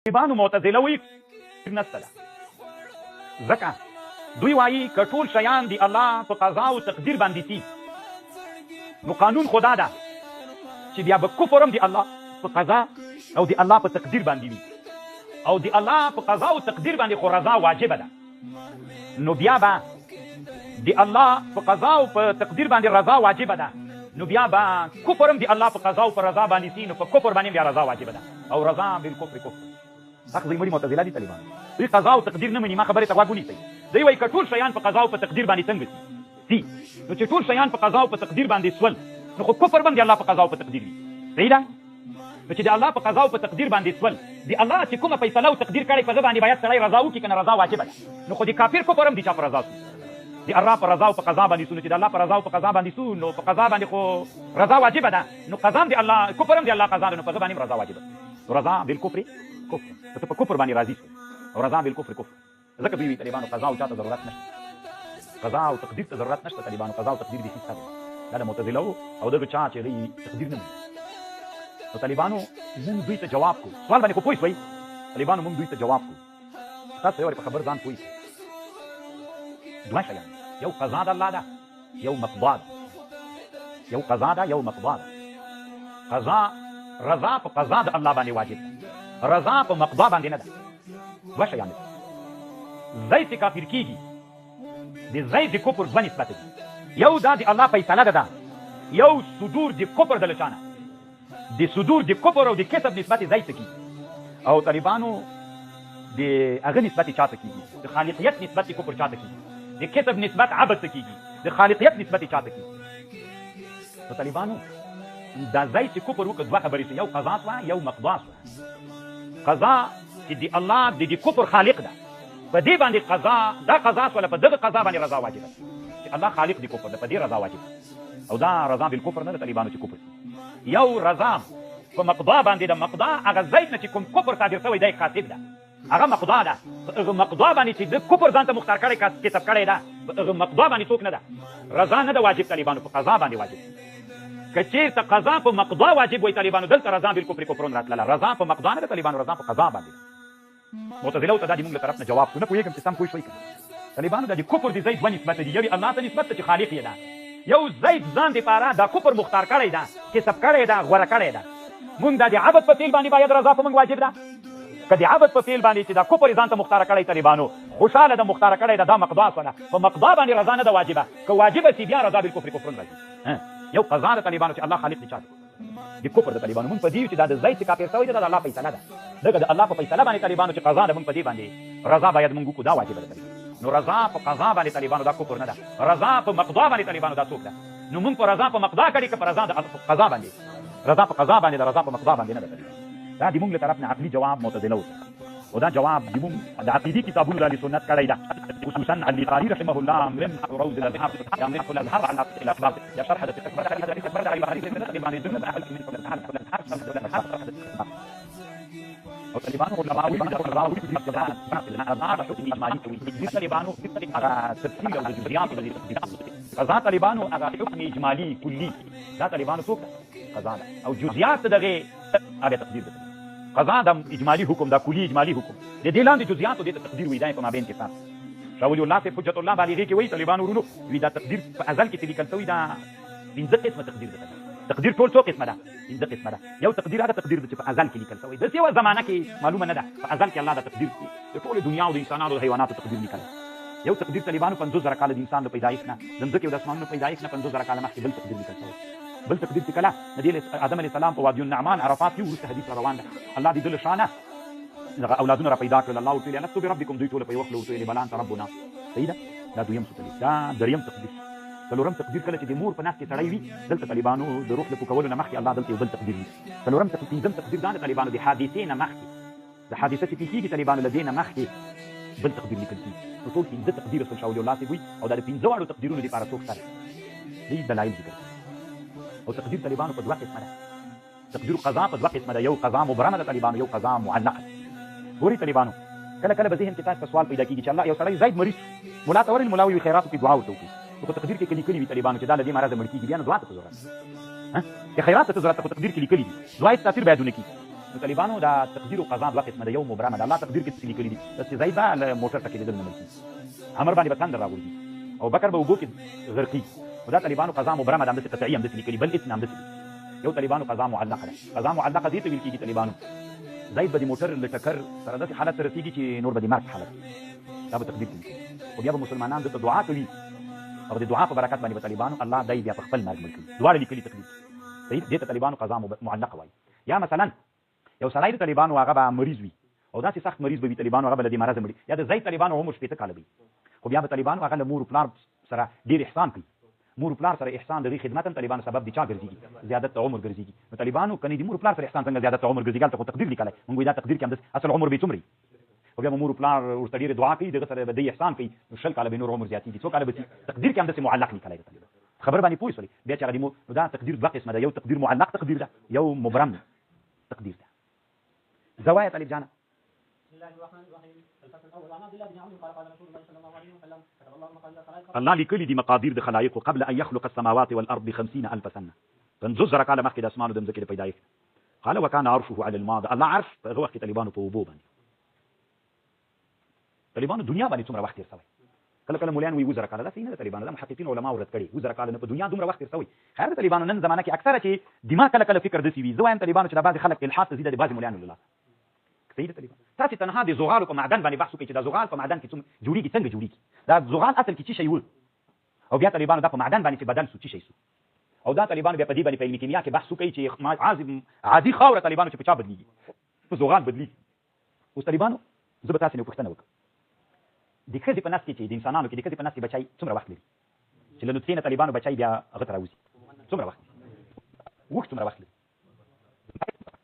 طالبانو معتزله وایي نشته ده ځکه دوی وایي که ټول شیان د الله په قضا او تقدیر باندې سي نو قانون خو دا ده چې بیا به کفر هم د الله په قضا او د الله په تقدیر باندې وي او د الله په قضا او تقدیر باندې خو رضا واجبه ده نو بیا به د الله په قضا او په تقدیر باندې رضا واجبه ده نو بیا به کفر هم د الله په قضا او په رضا باندې سي نو په کفر باندې بیا رضا واجبه ده او رضا بالکفر کفر حق زموږ معتزله دي طالبان دوی قضا او تقدیر نه مني ما خبرې ته غوږ ونیسئ دوی وایي که ټول شیان په قضا او په تقدیر باندې څنګه سي نو چې ټول شیان په قضا او په تقدیر باندې سول نو خو کفر باندې الله په قضا او په تقدیر وي صحیح ده نو چې د الله په قضا او په تقدیر باندې سول د الله چې کومه فیصله او تقدیر کړی په هغه باندې باید سړی رضا وکړي که نه رضا واجبه ده نو خو د کافر کفر هم د چا په رضا سو د الله په رضا او په قضا باندې سو نو چې د الله په رضا او په قضا باندې سو نو په قضا باندې خو رضا واجبه ده نو قضا هم د الله کفر هم د الله قضا ده نو په هغه باندې رضا واجبه ده رضا بالکفر کفر ته په کفر باندې راضي شو او رضا بالکفر کفر ځکه دوی طالبانو قضا او چاته ضرورت نشته قضا او تقدیر ته ضرورت نشته طالبانو قضا او تقدیر دي هیڅ نه دا د معتزله او دغه چا چې دوی تقدیر نه مني نو طالبانو مونږ دوی ته جواب کو سوال باندې خو پوه شوئ طالبانو مونږ دوی ته جواب کو تاسو یو په خبر ځان پوه دوه شیان یو قضا د الله ده یو مقضا ده یو قضا ده یو مقضا ده قضا رضا په قضا د الله باندې واجب ده رضا په مقضا باندې نه ده دوه شیان دي زید چې کافر کیږي د زید د کفر دوه نسبت دي یو دا د الله فیصله ده یو صدور د کفر د لچانه د صدور د کفر او د کسب نسبت زید ته کیږي او طالبانو د هغه نسبت چاته کیږي د خالقیت نسبت کفر چاته کیږي د کسب نسبت عبد ته کیږي د خالقیت نسبت چاته کیږي نو طالبانو دا زید چې کفر وکړ دوه خبرې یو قضا سوه یو مقضا سوه قضا چې د الله د کفر خالق ده په دې باندې قضا دا قضا سوله په دغه قضا باندې رضا واجبه چې الله خالق د کفر ده په دې رضا واجبه او دا رضا بالکفر نه ده طالبانو چې کفر یو رضا په مقضا باندې د مقضا هغه زید نه چې کوم کفر صادر شوی دی قاصد ده هغه مقضا ده هغه مقضا باندې چې د کفر ځان ته مختار کړی کتاب کړی ده هغه مقضا باندې څوک نه ده رضا نه ده واجب طالبانو په قضا باندې واجب که چېرته قضا په مقضا واجب وای طالبانو دلته رضا بالکفر کفرون راتلله رضا په مقضا نه ده طالبانو رضا په قضا باندې معتزله ته دا د موږ له طرف نه جواب نه پوهېږم چې سم پوه شوئ که طالبانو دا د کفر د زید دوه نسبت دي یو الله ته نسبت ته چې خالق یې ده یو زید ځان دپاره دا کفر مختار کړی ده کسب کړی ده غوره کړی ده مونږ دا د عبد په فعل باندې باید رضا په موږ واجب ده که د عبد په فعل باندې چې دا کفر ځان ته مختاره کړی طالبانو خوشحاله ده مختاره کړی ده دا مقضا سوله په مقضا باندې رضا نه ده واجبه که واجبه سي بیا رضا بالکفر کفرون راځي یو قضا ده طالبانو چې الله خالق دي چاته د کفر د طالبانو مونږ په دې چې دا د زید چې کافر شوی دی دا د الله فیصله ده دغه د الله په فیصله باندې طالبانو چې قضا ده مونږ په دې باندې رضا باید مونږ وکړو دا واجبه ده نو رضا په قضا باندې طالبانو دا کفر نه ده رضا په مقضا باندې طالبانو دا څوک ده نو مونږ په رضا په مقضا کړي که په رضا د قضا باندې رضا په قضا باندې د رضا په مقضا باندې نه ده دا د مونږ له طرف نه عقلي جواب معتزله او دا جواب د مونږ د عقیدي کتابونو د اهل سنت کړی ده خصوصا البخاري رحمه الله من روض الازهار يا من الازهار على الاخبار يا شرح البخاري او طالبانو علماء راوي دي هغه حکم اجماعي کوي دي طالبانو هغه تفصیل او جزئیات قضا طالبانو هغه حکم اجمالی کلی دا طالبانو څوک قضا او جزئیات دغه هغه تقدیر ده قضا د اجمالی حکم دا کلی اجمالی حکم د دې لاندې جزئیاتو د تقدیر وې دای په مابین کې تاسو شاول الله سے حجت الله بالغی کې وې طالبانو ورونو وی دا تقدیر په ازل کې لیکل شوی دا پنځه قسمه تقدیر ده تقدیر ټول څو قسمه ده پنځه قسمه ده یو تقدیر هغه تقدیر چې په ازل کې لیکل شوی د یو زمانہ کې معلومه نه ده په ازل کې الله دا تقدیر د ټول دنیا او د انسانانو او حیواناتو تقدیر لیکل یو تقدیر طالبانو 50000 کال د انسان د پیدایښت نه د ځمکې او د اسمانونو پیدایښت نه 50000 کال مخکې بل تقدیر لیکل شوی بل تقدیر چې کله نبی آدم علیه السلام په وادي النعمان عرفات کې وروسته حدیث روان ده الله دې دل شانه دغه اولادونه را پیدا کړل الله تعالی لست بربکم دوی ټول په وخت له ویل بلان ربنا صحیح ده دا دویم تقدیر دا دریم تقدیر څلورم تقدیر کله چې د مور په نس کې سړی وي دلته طالبانو د روح له پوکولو نه مخکې الله دلته یو بل تقدیر وي څلورم پنځم تقدیر دا د طالبانو د حادثې نه مخکې د حادثه چې پیښیږي طالبانو له دې نه مخکې بل تقدیر لیکل کېږي نو ټول پنځه تقدیر رسول شاول الله صاحب وي او دا د پنځه واړو تقدیرونو دپاره څوک سره دې دلایل ذکر او تقدیر طالبانو په دوه قسمه ده تقدیر قضا په دوه قسمه ده یو قضا مبرمه ده طالبانو یو قضا معلقه ګوري طالبانو کله کله به ذهن کې تاسو سوال پیدا کېږي چې الله یو سړی زید مریض ملا ته ورل ملا وي خیراتو کې دعا ورته وکړي په تقدیر کې لیکلي وي طالبانو چې دا له دې مرضه مړ کېږي بیا نو دعا ته ضرورت که خیرات ته ضرورت په تقدیر کې لیکلي دي دعا هېڅ تاثیر باید ونه کړي نو طالبانو دا تقدیر او قضا دوه قسمه ده، یو مبرمه ده، الله تقدیر کې څه لیکلي دي چې زید به له موټر ټکېدل نه مړ کېږي، امر باندې به تندر راغورځي، او بکر به اوبو کې غرقېږي. نو دا طالبانو قضا مبرمه ده، همداسې قطعي همداسې لیکلي، بل هېڅ نه همداسې دي. یو طالبانو قضا معلقه ده. قضا معلقه دې ته ویل کېږي طالبانو زید به د موټر له ټکر سره داسې حالت ته رسېږي چې نور به د مرګ حالت دا به تقدیر کوي، خو بیا به مسلمانان دته دعا کوي او د دعا په برکت باندې به طالبانو الله دی بیا په خپل مرګ مړ کوي. دواړه لیکلي تقدیر صحیح دې ته طالبانو قضا معلقه وایي. یا مثلا یو سړی د طالبانو هغه به مریض وي او داسې سخت مریض به وي طالبانو هغه به له دې مرضه مړي، یا د زید طالبانو عمر 80 کاله وي، خو بیا به طالبانو هغه له مور و پلار سره ډېر احسان کوي. مور و پلار سره احسان د دې خدمت هم طالبانو سبب د چا ګرځېږي؟ زیادت عمر ګرځېږي. نو طالبانو کني د مور و پلار سره احسان څنګه زیادت عمر ګرځېږي؟ هلته خو تقدیر لیکلی، موږ دا تقدیر کې همداسې اصل عمر به یې څومره وي، او بیا به مور و پلار ورته ډېرې دعا کوي، دغه سره به دی احسان کوي، نو 20 کاله به نور عمر زیاتېږي، 100 کاله به شي. تقدیر کې همداسې معلق لیکلی دی. خبر باندې پوه شولې؟ بیا چې هغه نو دا تقدیر دوه قسمه ده، یو تقدیر معلق تقدیر ده، یو مبرم تقدیر ده. زوایا طالب جانا الله لیکلی دي مقادیر د خلایق قبل ان يخلق السماوات والارض ب50,000 سنه، 50 کاله مخکې د اسمانو د مځکې د پیدایښت. قال وكان عرشه على الماء، الله عرش په هغه وخت کې طالبانو په اوبو باندې. طالبانو دنیا باندې څومره وخت تېر شوی؟ کله کله مولان وي 10 کاله، دا صحیح نه ده. طالبانو دا محققین علما ورد کړي 10 کاله نه په دنیا دومره وخت تېر شوی. خیر د طالبانو نن زمانه کې اکثره چې دماغ کله کله فکر داسې وي، زه وایم طالبانو چې دا بعضې خلک الحاد ته ځي د بعضې مولانو له لاسه. صحیح ده طالبان تاسې تنها د زغالو په معدن باندې بحث وکړئ چې دا زغال په معدن کې جوړېږي، څنګه جوړېږي؟ دا زغال اصل کې څه شی و، او بیا طالبانو دا په معدن باندې چې بدل سو څه شی سو، او دا طالبانو بیا په دې باندې په علمي کیمیا کې بحث وکړي چې عادي خاوره طالبانو چې په چا بدلېږي؟ په زغال بدلېږي. اوس طالبانو زه به تاسې نه پوښتنه وکړم، د ښځې په نس کې چې د انسانانو کې د ښځې په نس کې بچی څومره وخت لري چې له نطفې نه طالبانو بچی بیا هغه ته راوځي؟ څومره وخت؟ اوښ څومره وخت لري؟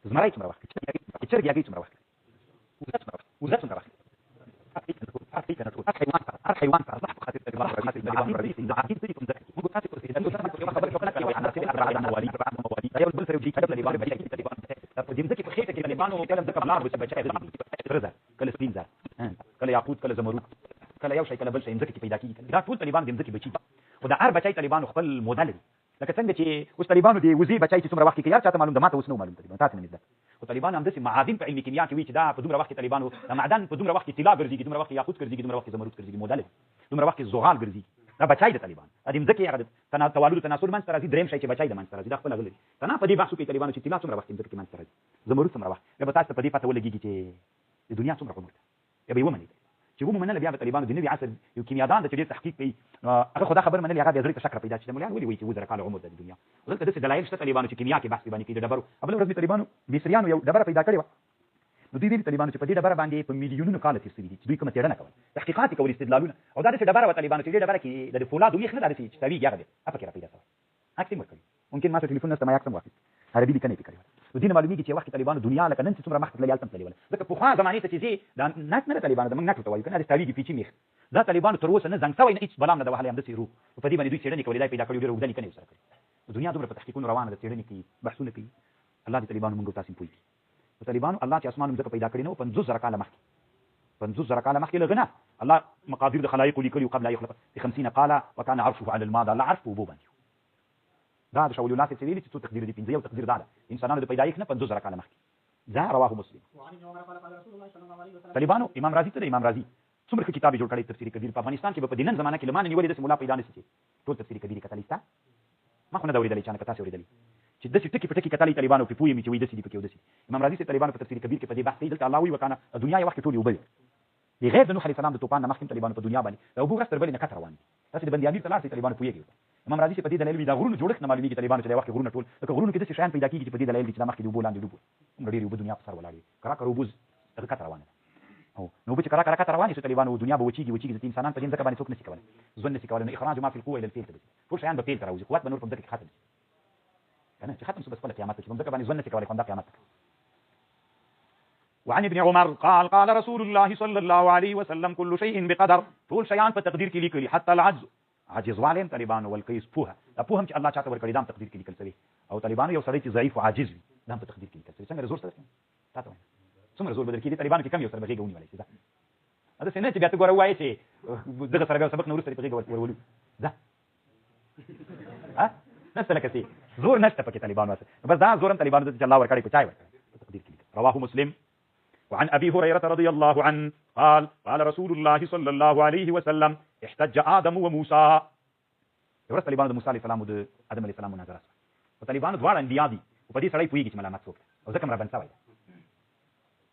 زمری څومره وخت لري؟ چرګ هګۍ څومره وخت لري؟ وزه څومره وخت لري؟ هر حیوان سره الله په خاطر طالبانو راځي، طالبانو راځي د عقید دې کوم ځای موږ تاسو پر دې د خبرې کوله کوي ان تاسو د موالید یو بل سره چې طالبانو بچی طالبانو په دې ځکه په خېټه کې طالبانو کلم ځکه بلار بچی غزه کله سپین زر کله یاقوت کله زمرد کله یو شی کله بل شی ځکه کې پیدا کیږي. دا ټول طالبان د ځکه بچی، خو دا هر بچی طالبانو خپل مودل لري. لکه څنګه چې اوس طالبانو د وزې بچی چې څومره وخت کې یار چاته معلوم ده، ماته اوس نو معلوم طالبان تاسو نه ده، خو طالبان هم داسې معادن په علمي کیمیا کې وی چې دا په دومره وخت کې طالبانو د معدن په دومره وخت کې طلا ګرځي، دومره وخت یاقوت ګرځي، دومره وخت زمرد ګرځي، مودل دومره وخت زغال ګرځي. دا بچی د طالبان د ځکه هغه توالد تناسل منځ راځي، دریم شی چې بچی د منځ راځي دا خپل غلي تنا په دې بحث کې طالبانو چې طلا څومره وخت ځکه منځ راځي، زمرد څومره وخت، به تاسو په دې پته ولګیږي چې د دنیا څومره عمر ده. یا به ومني چې ومنل بیا طالبانو د نوي عصر یو کیمیاګان د چې تحقیق کوي، هغه خدا خبر منل هغه زړه ته شک پیدا چې مولان ولي وایي چې 10 کاله عمر د دنیا. ولکه د دلایل شته طالبانو چې کیمیا کې بحث باندې کې د ډبرو ابل ورځ طالبانو مصریانو یو ډبره پیدا کړې و، نو دوی ویل طالبانو چې په دې ډبره باندې په میلیونونو کاله تیر شوي دي چې دوی کومه څېړنه کوله، تحقیقات کول، استدلالونه، او دا د ډبره و طالبانو چې دې ډبره کې د فولاد ویښ نه داسې چې تاویږي هغه دی اپا کې را پیدا شوی اکتیم ورکړي. ممکن ما ته ټلیفون نشته ما یې اکتم واخیست عربي لیکنه یې کړې وه. نو دې نه معلومیږي چې وخت طالبانو دنیا لکه نن چې څومره مخکې تللې هلته هم تللې وله، ځکه پخوا زمانې ته چې ځې دا نک نه ده طالبانو، زموږ نک ورته وایو که نه داسې تاویږي پیچي میخ، دا طالبانو تر اوسه نه زنګ شوی نه هېڅ بلا هم نه ده وهلی، همداسې رو په دې باندې دوی څېړنې کولې، دا یې پیدا کړي ډېره اوږده لیکنه یې ورسره کړې. دنیا دومره په تحقیقونو روانه ده، څېړنې کوي، بحثونه کوي. الله دې طالبانو موږ او تاسې پوه کړي. نو طالبانو الله چې اسمان مځکه پیدا کړې نه و 50,000 کاله مخکې، 50,000 کاله مخکې لږ نه الله مقادیر د خلایقو لیکلي قبل ان يخلق ب50 قال وكان عرشه على الماء، الله عرش په اوبو باندې. دا د شاول الله څه ویلي چې څو تقدیر دي، 15 یو تقدیر دا ده انسانانو د پیدایښت نه 50,000 کاله مخکې. دا رواه مسلم. طالبانو امام رازي ته د امام رازي څومره کتاب جوړ کړی تفسیر کبیر په افغانستان کې په دینن زمانه کې لمانه نیولې د مولا پیدا نه شي ټول تفسیر کبیر کتلی ستا ما خو نه دا اورېدلی چې نه تاسو اورېدلی چې داسې ټکي په ټکي کتلی طالبانو پې پوهېږي چې وایي داسې دي پکې او داسې امام رازي صاحب طالبانو په تفسیر کبیر کې په دې بحث کوي دلته الله وایي وکانه دنیا یو وخت کې ټول یو بل بغیر د نوح علیه السلام د طوفان نه مخکې طالبانو په دنیا باندې د اوبو ورځ تر بلې نه کټ روان دي تاسې د بندیامیر ته لاړ شئ طالبانو پوهېږي امام رازي صاحب په دې دلایل وي دا غرونو جوړښت نه معلومېږي طالبانو چې د وخت غرونه ټول لکه غرونو کې داسې شیان پیدا کېږي چې په دې دلایل دي چې دا مخکې د اوبو لاندې ډوب دومره ډېرې اوبه دنیا په سر ولاړې کرا کرا اوبو دغه کټ روانه ده نو به چې کرا کرا کټ روانې شو طالبانو دنیا به وچېږي ځکه انسانان په دې ځکه باندې څوک نشي کولی ژوند نشي کولی نو اخراج ما فی القوه الى الفیل ته ټول شیان به فیل ته راوځي قوت به نور په ځمکه کې ختم شي که نه چې ختم شو بس خپله قیامت ته چې په ځمکه باندې ژوند نشي کولی خو همدا قیامت ته وعن ابن عمر قال قال رسول الله صلى الله عليه وسلم كل شيء بقدر ټول شیان په تقدیر کې لیکلي حتی العجز عاجز والیم طالبانو والقیس پوهه دا پوه هم چې الله چاته ورکړي دا هم تقدیر کې لیکل شوی او طالبانو یو سړی چې ضعیف او عاجز وي دا هم په تقدیر کې لیکل شوی څنګه زور سره تا ته وایم څومره زور به درکړي طالبانو کې کم یو سره به غېږه ونیولی شي دا څه نه چې بیا ته ګوره ووایې چې دغه سره بیا سبق نه وروسته په غېږه ورولو ځه نشته لکه څه زور نشته پکې طالبانو بس دا زور هم طالبانو ته چې الله ورکړی په چا یې ورکړی په تقدیر کې لیکل رواه مسلم. وعن ابي هريره رضي الله عنه قال قال رسول الله صلى الله عليه وسلم احتج ادم وموسى. ورته طالبانو د موسی علیه السلام او د ادم علیه السلام مناظره شوه. او طالبانو دواړه انبیا دي او په دې سړی پوهېږي چې ملامت څوک او ځکه مربن شوی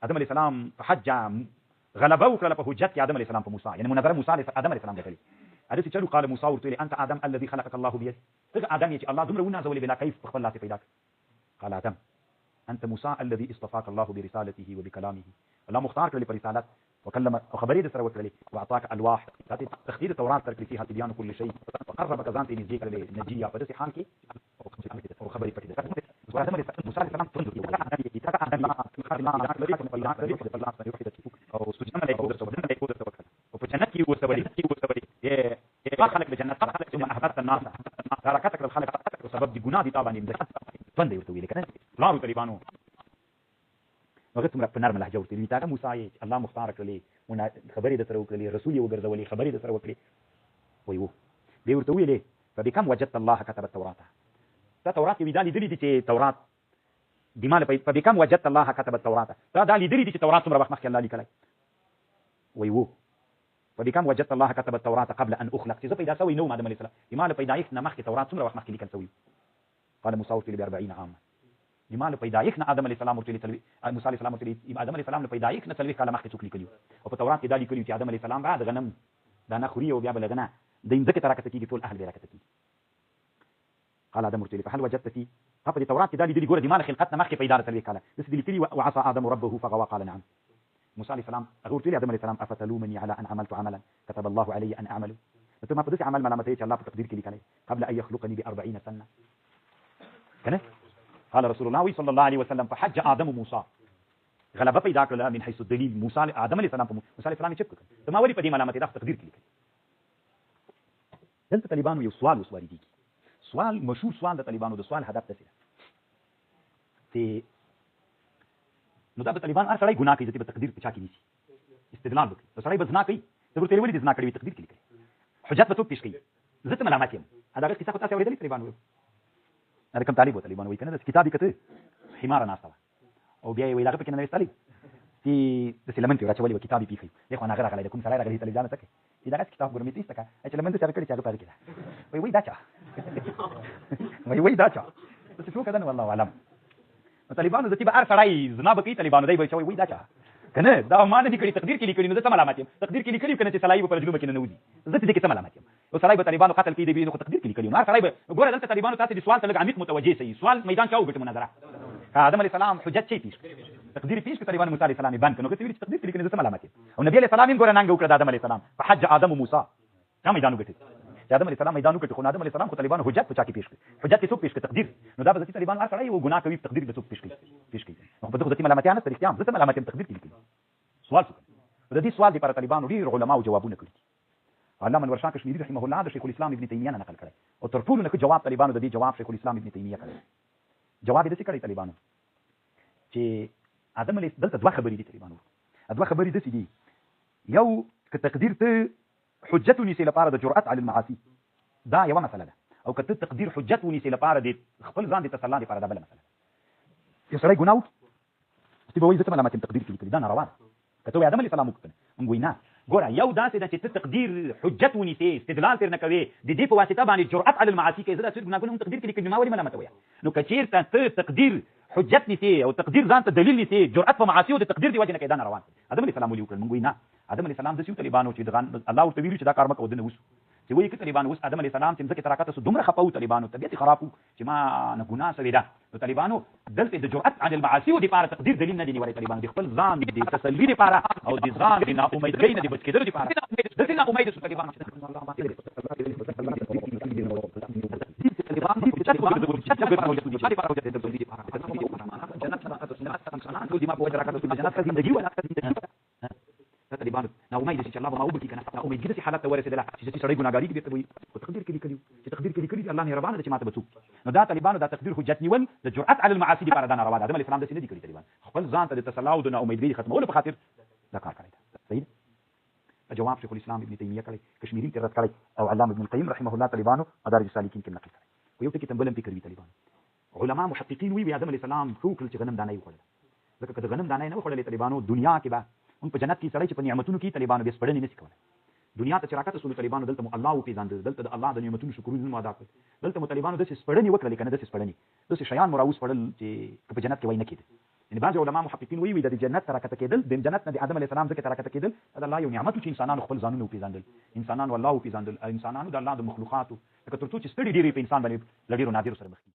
ادم علیه السلام په حج غلبه وکړله په حجت کې ادم علیه السلام په موسی، یعنې مناظره موسی ادم علیه السلام ګټلې. هداسې چلو قال موسی ورته ویلې انت ادم الذي خلقك الله بيده، ته ادم یې چې الله دومره ونازولې بلا کیف په خپل لاس پیدا کړ. قال ادم انت موسی الذي اصطفاك الله برسالته وبكلامه، الله مختار کړلې په رسالت وكلم او خبرې د سره وکړلې واعطاك الواح تخدير التوراة ترک فيها تبيان كل شيء وقربك ذات نزدیک کړلې نجیه په داسې حال کې او خبرې پټې ده. وادم موسی علیه السلام تند او سجن له کوده او په جنت کې وسولې ما خلق بجنت خلق ثم احببت الناس تركتك الخلق وسبب دي ګناه دي طبعا تند ورته ویل کنه لارو طالبانو هغه څومره په نرمه لهجه ورته ویل تا موسی الله مختار کړلې خبرې د سره وکړلې رسول یې وګرځولې خبرې د سره وکړې وایي وو به ورته ویلې فبكم وجدت الله كتب التوراة، تا تورات کې دا لیدلې دي چې تورات د مال په فبكم وجدت الله كتب التوراة، دا لیدلې دي چې تورات څومره وخت مخکې الله لیکلی. وایي وو فبكم وجدت الله كتب التوراة قبل ان اخلق، چې زه پیدا شوی نه وم آدم علیه السلام د مال پیدایښت نه مخکې تورات څومره وخت مخکې لیکل شوي. قال موسی ورته ویلې 40 عاما، د مال پیدایښت نه آدم علیه السلام ورته ویلې موسی علیه السلام ورته ویلې آدم علیه السلام له پیدایښت نه 40 کاله مخکې څوک لیکلي او په تورات کې دا لیکلي چې آدم علیه السلام بعد غنم دانه خوري او بیا به لګنه د ځمکې ته راکته کېږي ټول اهل به راکته کېږي. قال آدم ورته ویلې فهل وجدت فيه، په دې تورات کې دا لیدلي ګوره د مال خلقت نه مخکې پیدا 40 کاله داسې دي لیکلي وعصى آدم ربه فغوى قال نعم. موسی علیه السلام هغه ورته ویلې آدم علیه السلام افتلومني على ان عملت عملا كتب الله علي ان اعمله، ته ما په داسې عمل ملامتوي چې الله په تقدیر کې لیکلی قبل ان يخلقني ب40 سنه کنه. قال رسول الله صلى الله عليه وسلم فحج آدم موسى، غلبه پیدا کړله من حيث الدليل موسی آدم علیه السلام په موسی علیه السلام چپ کړ ته ما ولې په دې ملامتي دا تقدیر کې لیکلی. دلته طالبانو یو سوال وسواري دي، سوال مشهور سوال د طالبانو د سوال هدف څه دی چې نو دا به طالبان هر سړی ګناه کوي چې په تقدیر په چا کې نیسي استدلال وکړي. نو سړی به زنا کوي ته ورته ولې زنا کړې تقدیر کې لیکلی حجت به څوک پیش کوي زه ته ملامت یم. دا کیسه خو تاسو اورېدلې طالبانو دا کوم طالب و طالبانو وایي کنه د کتابي کته حمار ناسته او بیا یې وایي هغه پکې نه وستلی چې د سلمن ته راچولې و کتابي پیخي دی خو نه غره غلې کوم سړی راغلی طالبان ته کې دا کتاب ګورمې تیسته کا چې لمن ته سره کړی چې هغه پاره کې وایي دا چا وایي دا چا څه څه کده والله علم. طالبانو ځکه به هر سړی زنا به کوي طالبانو دی به وایي دا چا کنه دا ما نه کړی تقدیر کې لیکلی نو څه ملامت یم تقدیر کې لیکلی کنه چې سړی په رجلو کې نه ودی زه دې کې څه ملامت یم او سړی به طالبانو قتل کې دی نو تقدیر کې لیکلی نو هر سړی به ګوره دلته طالبانو تاسو د سوال ته لږ عمیق متوجه شئ. سوال میدان چا وګټه مناظره آدم علیه السلام حجت شي پیش تقدیر پیش کې طالبانو موسی علیه السلام باندې نو کته ویل چې تقدیر کې لیکلی څه ملامت یم او نبی علیه السلام ګوره ننګ وکړه آدم علیه السلام فحج آدم موسی دا میدان وګټه آدم علیه السلام میدان وګټه خو آدم علیه السلام خو طالبانو حجت په چا کې پیش کړ حجت کې څوک پیش کړ تقدیر نو دا به ځکه طالبان هر سړی و ګناه کوي تقدیر به څوک پیش کړي نو په دغه ځکه ملامت نه ستړي ځکه ملامت تقدیر کې لیکلی سوال څه د دې سوال لپاره طالبانو ډیر علماء جوابونه کړي. علامه انور شاه کشمیری رحمه الله د شیخ الاسلام ابن تیمیه نه نقل کړي او تر ټولو نه جواب طالبانو د دې جواب شیخ الاسلام ابن تیمیه کړي. جواب یې څه کړی طالبانو چې آدم علیه دلته دوه خبرې دي طالبانو دوه خبرې دي چې یو ک تقدیر ته حجت ونیسي لپاره د جرأت علی المعاصی دا یو مسله ده او که ته تقدیر حجت ونیسي لپاره د خپل ځان د تسلا لپاره دا بل مسله. یو سړی ګناه وکړي چې به وایي ځکه ملامت تقدیر کې لیکلي دا ناروا ده. کته آدم علیه السلام وکړه موږ وینا ګوره یو داسې ده چې ته تقدیر حجت ونیسي استدلال تر نه کوي د دې په واسطه باندې جرأت علی المعاصی کې زړه څه ګناهونه هم تقدیر کې لیکلي ما ولې ملامت وایي نو کچیرته ته تقدیر حجت نیسي او تقدیر ځان ته دلیل نیسي جرأت په معاصی او د تقدیر دی وجه نه کې دا روان آدم علیه السلام ولي وکړل موږ وینا آدم علیه السلام د سیو طالبانو چې الله ورته ویلي چې دا کار مکه ودنه وس چې وایي کې طالبانو اوس آدم علیه السلام چې ځکه تراکته سو دومره خپاو طالبانو طبيعت خراب چې ما نه ګناه سوي ده نو طالبانو دلته د جرأت عن المعاصی او د لپاره تقدیر دلیل نه دی نیولای طالبانو د خپل ځان د تسلی لپاره او د ځان د ناامیدۍ نه د بچ کېدو لپاره د دې ناامید سو طالبانو طالبانو نو امید چې الله به ما وبکي کنه نو امید دې حالت ته ورسېدله چې سړی ګناګاری کې وي په تقدیر کې لیکلي چې تقدیر کې لیکلي الله مهربان دی چې ماته بچو نو دا طالبانو دا تقدیر حجت نیول د جرأت علی المعاصی لپاره دا ناروا ده. آدم علیه السلام د سینې دي کړی طالبان خپل ځان ته د تسلا او د امیدواري ختمولو په خاطر دا کار کړی صحیح جواب شیخ الاسلام ابن تیمیه کړی کشمیری تر رد کړی او علامه ابن القیم رحمه الله طالبانو مدارج السالکین کې نقل کړی او یو ټکی تنبلم فکر وی طالبان علما محققین وی آدم علیه السلام څوک چې غنم دانه یو کړل ځکه که د غنم دانه نه وخوړلې طالبانو دنیا کې به موږ په جنت کې سړی چې په نعمتونو کې طالبانو بیا سپړنې نشي کولی. دنیا ته چې راکته سولو طالبانو دلته مو الله وپېژانده، دلته د الله د نعمتونو شکرونه مو ادا کړل، دلته مو طالبانو داسې سپړنې وکړلې که نه داسې سپړنې داسې شیان مو راوسپړل چې په جنت کې وایي نه کېده. یعنې بعضې علما محققین وایي د جنت ته راکته کېدل، د جنت نه د آدم علیه السلام ځکه ته راکته کېدل د الله یو نعمت و چې انسانانو خپل ځانونه وپېژندل، انسانانو الله وپېژندل، انسانانو د الله د مخلوقاتو لکه تر څو چې ستړي ډېرې په انسان باندې له ډېرو نادرو سره مخ کېږي.